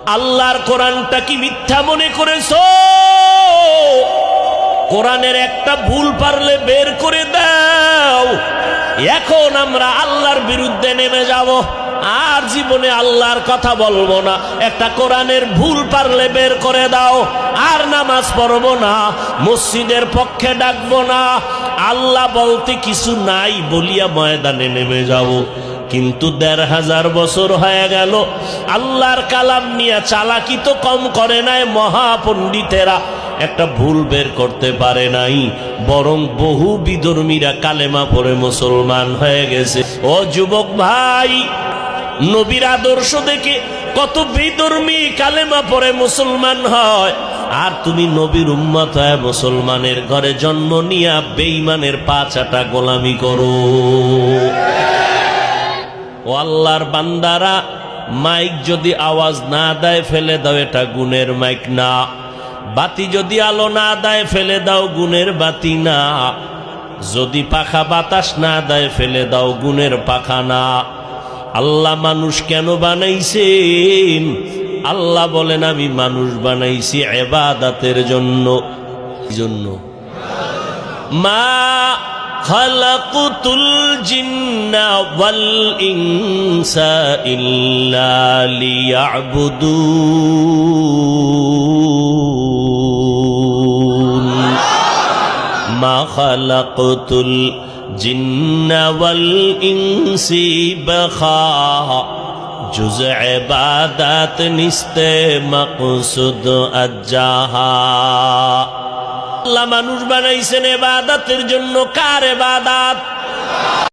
আল্লাহর কোরআনটা কি মিথ্যা মনে করেছো? কোরআনের একটা ভুল পারলে বের করে দাও। এখন আমরা আল্লাহর বিরুদ্ধে নেমে যাব, আর জীবনে আল্লাহর কথা বলবো না। একটা কোরআনের ভুল পারলে বের করে দাও, আর নামাজ পড়বো না, মসজিদের পক্ষে ডাকবো না, আল্লাহ বলতে কিছু নাই বলিয়া ময়দানে নেমে যাব। কিন্তু ১৫০০ বছর হয়ে গেল, আল্লাহর কালাম নিয়ে চালাকি তো কম করে নাই মহাপণ্ডিতেরা, একটা ভুল বের করতে পারে নাই, বরং বহু বিধর্মীরা কালেমা পড়ে মুসলমান হয়ে গেছে। ও যুবক ভাই, নবীর আদর্শ দেখে কত বিধর্মী কালেমা পড়ে মুসলমান হয়, আর তুমি নবীর উম্মত হয়ে মুসলমানের ঘরে জন্ম নিয়া বেঈমানের পা চাটা গোলামি করো। ও আল্লাহর বান্দারা, মাইক যদি আওয়াজ না দেয় ফেলে দাও, এটা গুণের মাইক না। বাতি যদি আলো না দেয় ফেলে দাও, গুণের বাতি না। যদি পাখা বাতাস না দেয় ফেলে দাও, গুণের পাখা না। আল্লাহ মানুষ কেন বানাইছেন? আল্লাহ বলেন, আমি মানুষ বানাইছি ইবাদতের জন্য। মা খালাকুতুল জিন্না ওয়াল ইনসা ইল্লা লিয়াবুদুন। মা খালাকুতুল জিন্না ওয়াল ইনসি বাখা, জুজ ইবাদত নিস্তে মাকসুদ আজ্জাহা। আল্লাহ মানুষ বানাইছেন ইবাদতের জন্য। কার ইবাদত?